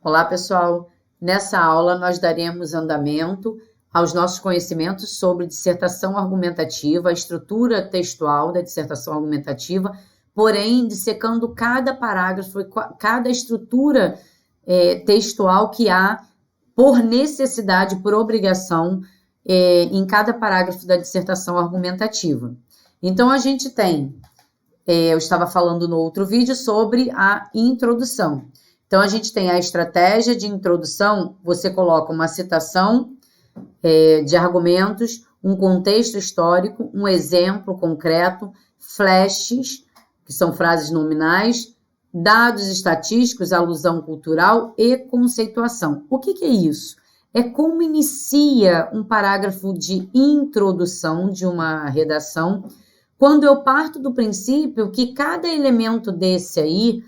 Olá, pessoal! Nessa aula, nós daremos andamento aos nossos conhecimentos sobre dissertação argumentativa, a estrutura textual da dissertação argumentativa, porém, dissecando cada parágrafo e cada estrutura textual que há por necessidade, por obrigação, em cada parágrafo da dissertação argumentativa. Então, a gente tem, eu estava falando no outro vídeo sobre a introdução. Então, a gente tem a estratégia de introdução, você coloca uma citação de argumentos, um contexto histórico, um exemplo concreto, flashes, que são frases nominais, dados estatísticos, alusão cultural e conceituação. O que é isso? É como inicia um parágrafo de introdução de uma redação, quando eu parto do princípio que cada elemento desse aí,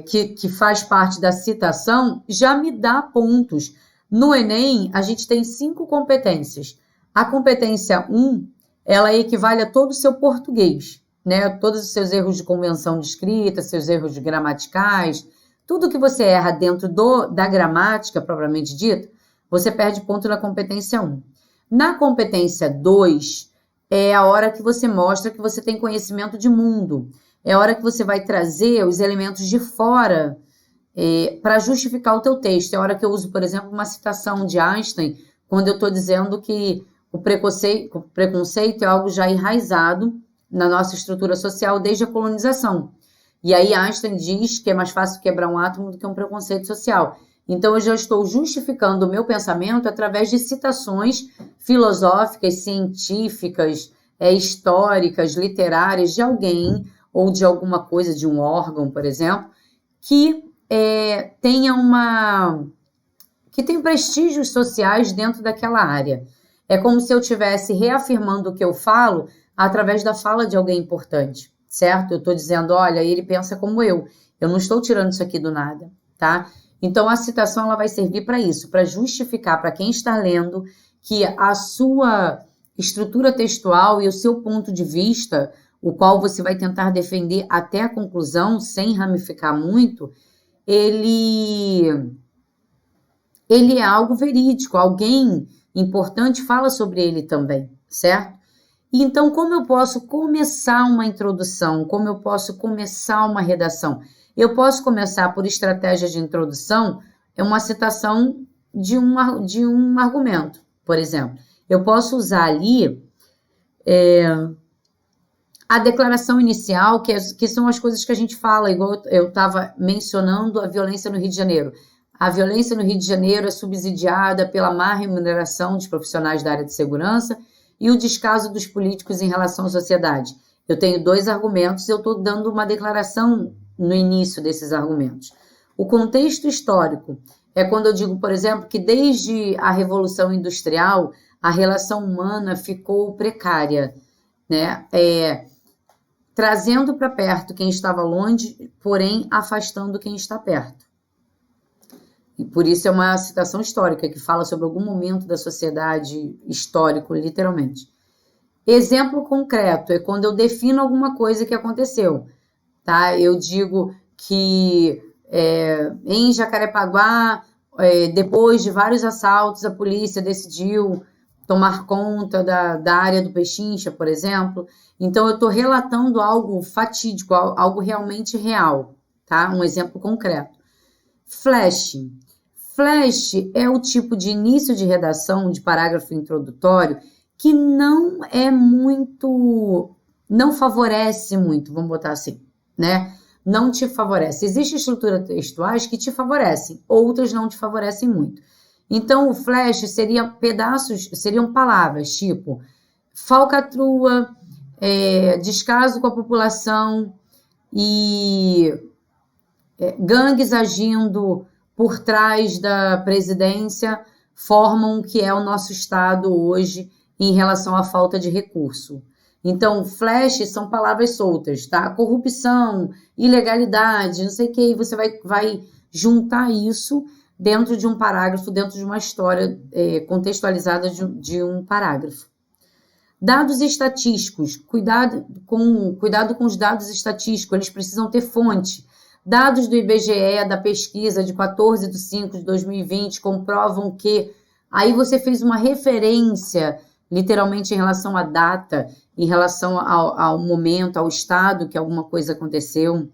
que faz parte da citação, já me dá pontos. No Enem, a gente tem 5 competências. A competência 1, ela equivale a todo o seu português, né? Todos os seus erros de convenção de escrita, seus erros gramaticais, tudo que você erra dentro da gramática, propriamente dita, você perde ponto na competência 1. Na competência 2, é a hora que você mostra que você tem conhecimento de mundo. É a hora que você vai trazer os elementos de fora para justificar o teu texto. É a hora que eu uso, por exemplo, uma citação de Einstein, quando eu estou dizendo que o preconceito é algo já enraizado na nossa estrutura social desde a colonização. E aí Einstein diz que é mais fácil quebrar um átomo do que um preconceito social. Então, eu já estou justificando o meu pensamento através de citações filosóficas, científicas, históricas, literárias de alguém ou de alguma coisa, de um órgão, por exemplo, que tenha prestígios sociais dentro daquela área. É como se eu estivesse reafirmando o que eu falo através da fala de alguém importante, certo? Eu estou dizendo, olha, ele pensa como eu não estou tirando isso aqui do nada, tá? Então, a citação ela vai servir para isso, para justificar para quem está lendo que a sua estrutura textual e o seu ponto de vista, o qual você vai tentar defender até a conclusão, sem ramificar muito, ele é algo verídico, alguém importante fala sobre ele também, certo? E então, como eu posso começar uma introdução, como eu posso começar uma redação? Eu posso começar por estratégia de introdução, uma citação de um argumento, por exemplo. Eu posso usar ali a declaração inicial, que são as coisas que a gente fala, igual eu estava mencionando a violência no Rio de Janeiro. A violência no Rio de Janeiro é subsidiada pela má remuneração dos profissionais da área de segurança e o descaso dos políticos em relação à sociedade. Eu tenho 2 argumentos, eu estou dando uma declaração no início desses argumentos. O contexto histórico é quando eu digo, por exemplo, que desde a Revolução Industrial, a relação humana ficou precária, né? Trazendo para perto quem estava longe, porém afastando quem está perto. E por isso é uma citação histórica que fala sobre algum momento da sociedade histórico, literalmente. Exemplo concreto é quando eu defino alguma coisa que aconteceu. Tá? Eu digo que em Jacarepaguá, depois de vários assaltos, a polícia decidiu tomar conta da área do Pechincha, por exemplo. Então, eu estou relatando algo fatídico, algo realmente real. Tá? Um exemplo concreto. Flash. Flash é o tipo de início de redação, de parágrafo introdutório, que não favorece muito, vamos botar assim, né? Não te favorece. Existem estruturas textuais que te favorecem, outras não te favorecem muito. Então, o flash seriam palavras tipo falcatrua, descaso com a população e gangues agindo por trás da presidência formam o que é o nosso Estado hoje em relação à falta de recurso. Então, flash são palavras soltas, tá? Corrupção, ilegalidade, não sei o que, e você vai juntar isso dentro de um parágrafo, dentro de uma história contextualizada de um parágrafo. Dados estatísticos, cuidado com os dados estatísticos, eles precisam ter fonte. Dados do IBGE, da pesquisa de 14/5/2020, comprovam que... Aí você fez uma referência, literalmente, em relação à data, em relação ao momento, ao estado que alguma coisa aconteceu.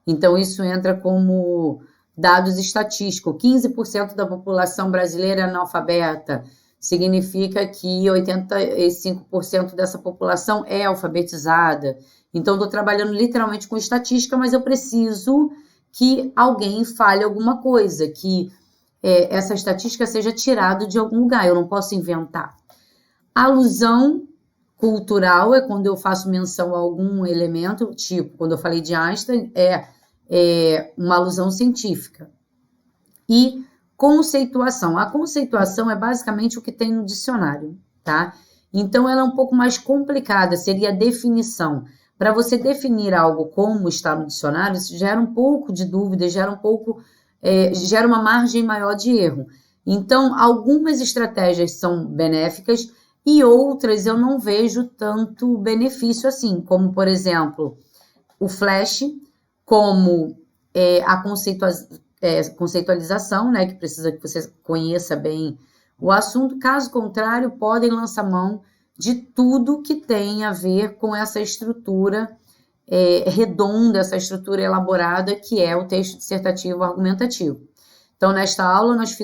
Então, isso entra como dados estatísticos. 15% da população brasileira é analfabeta. Significa que 85% dessa população é alfabetizada. Então, estou trabalhando literalmente com estatística, mas eu preciso que alguém fale alguma coisa, que essa estatística seja tirada de algum lugar, eu não posso inventar. Alusão cultural é quando eu faço menção a algum elemento, tipo, quando eu falei de Einstein, é uma alusão científica. E conceituação. A conceituação é basicamente o que tem no dicionário, tá? Então, ela é um pouco mais complicada, seria a definição. Para você definir algo como está no dicionário, isso gera um pouco de dúvida, gera uma margem maior de erro. Então, algumas estratégias são benéficas e outras eu não vejo tanto benefício assim, como, por exemplo, o flash, como a conceitualização, né, que precisa que você conheça bem o assunto. Caso contrário, podem lançar mão de tudo que tem a ver com essa estrutura redonda, essa estrutura elaborada, que é o texto dissertativo argumentativo. Então, nesta aula, nós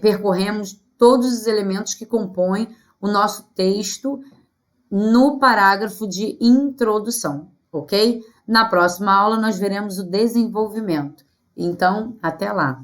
percorremos todos os elementos que compõem o nosso texto no parágrafo de introdução, ok? Na próxima aula, nós veremos o desenvolvimento. Então, até lá!